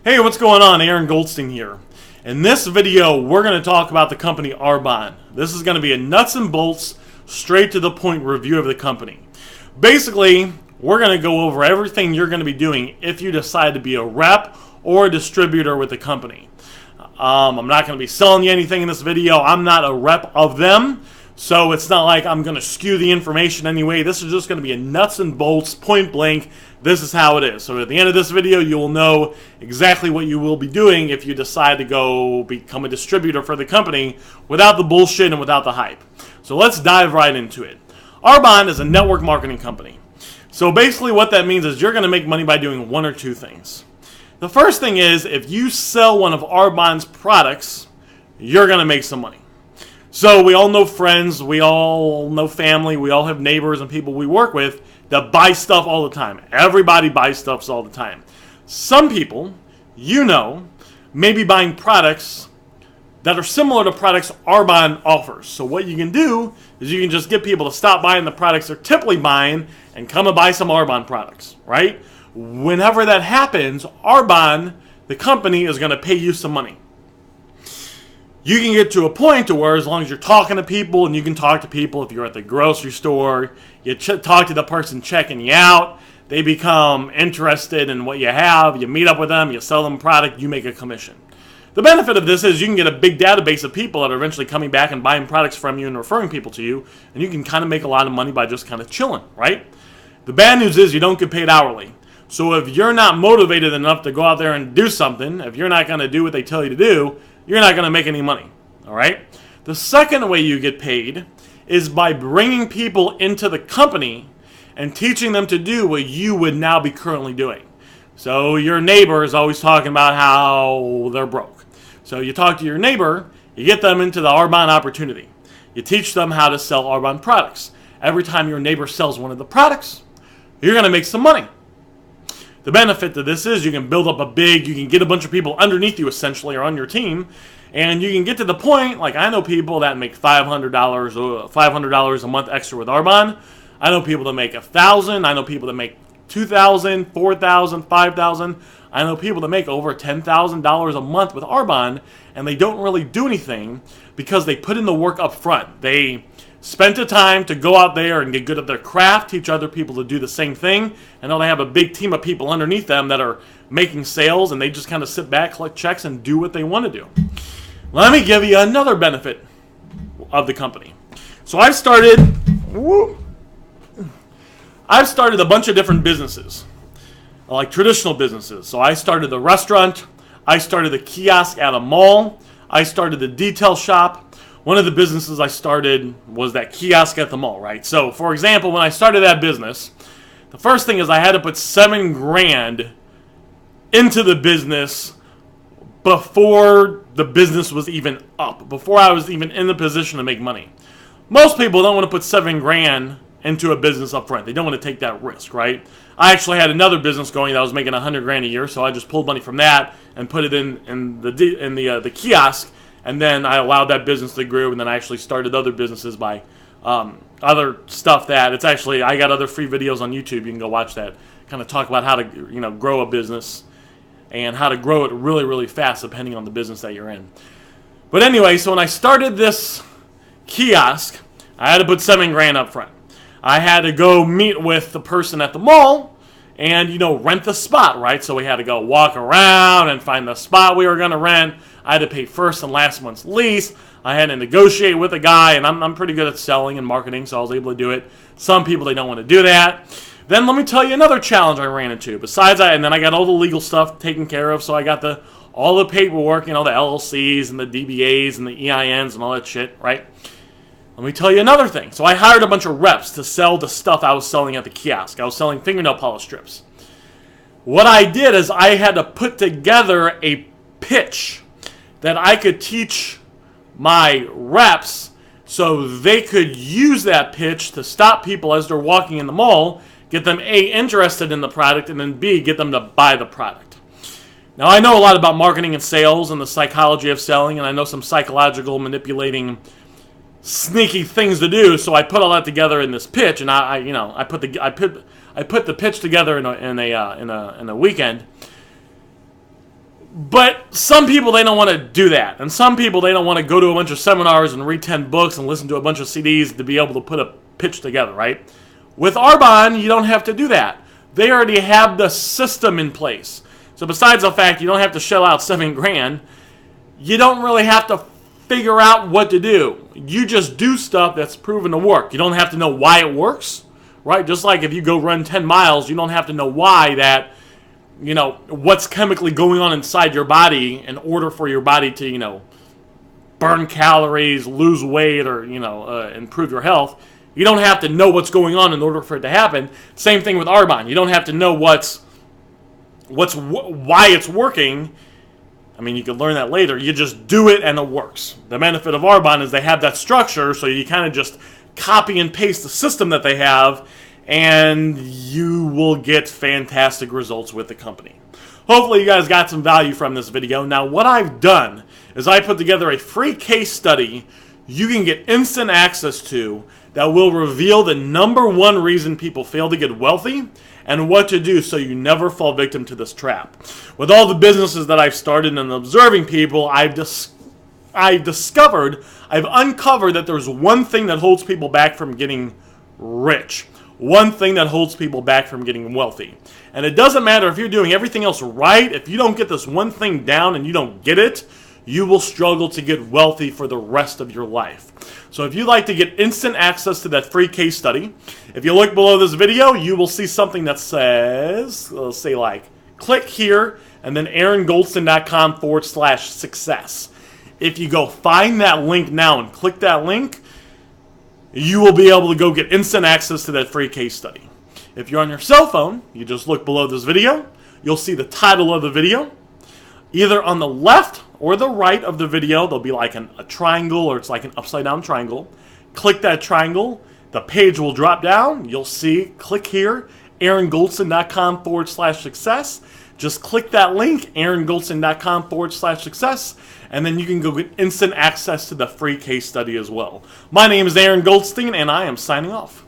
Hey, what's going on? Aaron Goldstein here. In this video, we're going to talk about the company Arbonne. This is going to be a nuts and bolts, straight to the point review of the company. Basically, we're going to go over everything you're going to be doing if you decide to be a rep or a distributor with the company. I'm not going to be selling you anything in this video. I'm not a rep of them, so it's not like I'm going to skew the information anyway. This is just going to be a nuts and bolts, point blank. This is how it is. So at the end of this video, you will know exactly what you will be doing if you decide to go become a distributor for the company without the bullshit and without the hype. So let's dive right into it. Arbonne is a network marketing company. So basically what that means is you're going to make money by doing one or two things. The first thing is, if you sell one of Arbonne's products, you're going to make some money. So we all know friends, we all know family, we all have neighbors and people we work with that buy stuff all the time. Everybody buys stuff all the time. Some people, may be buying products that are similar to products Arbonne offers. So what you can do is you can just get people to stop buying the products they're typically buying and come and buy some Arbonne products, right? Whenever that happens, Arbonne, the company, is going to pay you some money. You can get to a point to where as long as you're talking to people, and you can talk to people if you're at the grocery store, you talk to the person checking you out, they become interested in what you have, you meet up with them, you sell them a product, you make a commission. The benefit of this is you can get a big database of people that are eventually coming back and buying products from you and referring people to you, and you can kind of make a lot of money by just kind of chilling, right? The bad news is you don't get paid hourly. So if you're not motivated enough to go out there and do something, if you're not going to do what they tell you to do, you're not going to make any money, all right? The second way you get paid is by bringing people into the company and teaching them to do what you would now be currently doing. So your neighbor is always talking about how they're broke. So you talk to your neighbor, you get them into the Arbonne opportunity. You teach them how to sell Arbonne products. Every time your neighbor sells one of the products, you're going to make some money. The benefit to this is you can build up you can get a bunch of people underneath you essentially or on your team, and you can get to the point, like I know people that make $500 a month extra with Arbonne. I know people that make $1,000. I know people that make $2,000, $4,000, $5,000. I know people that make over $10,000 a month with Arbonne, and they don't really do anything because they put in the work up front. They spent the time to go out there and get good at their craft, teach other people to do the same thing, and now they have a big team of people underneath them that are making sales, and they just kind of sit back, collect checks, and do what they want to do. Let me give you another benefit of the company. So I've started a bunch of different businesses, like traditional businesses. So I started the restaurant, I started the kiosk at a mall, I started the detail shop. One of the businesses I started was that kiosk at the mall, right? So, for example, when I started that business, the first thing is I had to put $7,000 into the business before the business was even up, before I was even in the position to make money. Most people don't want to put $7,000 into a business up front. They don't want to take that risk, right? I actually had another business going that was making $100,000 a year, so I just pulled money from that and put it in the kiosk. And then I allowed that business to grow, and then I actually started other businesses by other stuff that it's actually, I got other free videos on YouTube. You can go watch that. Kind of talk about how to grow a business and how to grow it really, really fast depending on the business that you're in. But anyway, so when I started this kiosk, I had to put $7,000 up front. I had to go meet with the person at the mall and, rent the spot, right? So we had to go walk around and find the spot we were going to rent. I had to pay first and last month's lease. I had to negotiate with a guy, and I'm pretty good at selling and marketing, so I was able to do it. Some people, they don't want to do that. Then let me tell you another challenge I ran into. And then I got all the legal stuff taken care of, so I got all the paperwork, the LLCs and the DBAs and the EINs and all that shit, right? Let me tell you another thing. So I hired a bunch of reps to sell the stuff I was selling at the kiosk. I was selling fingernail polish strips. What I did is I had to put together a pitch that I could teach my reps so they could use that pitch to stop people as they're walking in the mall, get them A, interested in the product, and then B, get them to buy the product. Now, I know a lot about marketing and sales and the psychology of selling, and I know some psychological manipulating sneaky things to do, so I put all that together in this pitch, and I put the pitch together in a weekend. But some people, they don't want to do that. And some people, they don't want to go to a bunch of seminars and read 10 books and listen to a bunch of CDs to be able to put a pitch together, right? With Arbonne, you don't have to do that. They already have the system in place. So besides the fact you don't have to shell out $7,000, you don't really have to figure out what to do. You just do stuff that's proven to work. You don't have to know why it works, right? Just like if you go run 10 miles, you don't have to know why that, what's chemically going on inside your body in order for your body to, burn calories, lose weight, or, improve your health. You don't have to know what's going on in order for it to happen. Same thing with Arbonne. You don't have to know why it's working. I mean, you can learn that later. You just do it and it works. The benefit of Arbonne is they have that structure, so you kind of just copy and paste the system that they have, and you will get fantastic results with the company. Hopefully you guys got some value from this video. Now, what I've done is I put together a free case study you can get instant access to that will reveal the #1 reason people fail to get wealthy and what to do so you never fall victim to this trap. With all the businesses that I've started and observing people, I've uncovered that there's one thing that holds people back from getting rich. One thing that holds people back from getting wealthy. And it doesn't matter if you're doing everything else right. If you don't get this one thing down and you don't get it, you will struggle to get wealthy for the rest of your life. So if you'd like to get instant access to that free case study, if you look below this video, you will see something that says, let's say click here, and then aarongoldstein.com/success. If you go find that link now and click that link, you will be able to go get instant access to that free case study. If you're on your cell phone, you just look below this video. You'll see the title of the video. Either on the left or the right of the video, there'll be like a triangle, or it's like an upside down triangle. Click that triangle. The page will drop down. You'll see, click here, aarongoldstein.com/success. Just click that link, aarongoldstein.com/success, and then you can go get instant access to the free case study as well. My name is Aaron Goldstein, and I am signing off.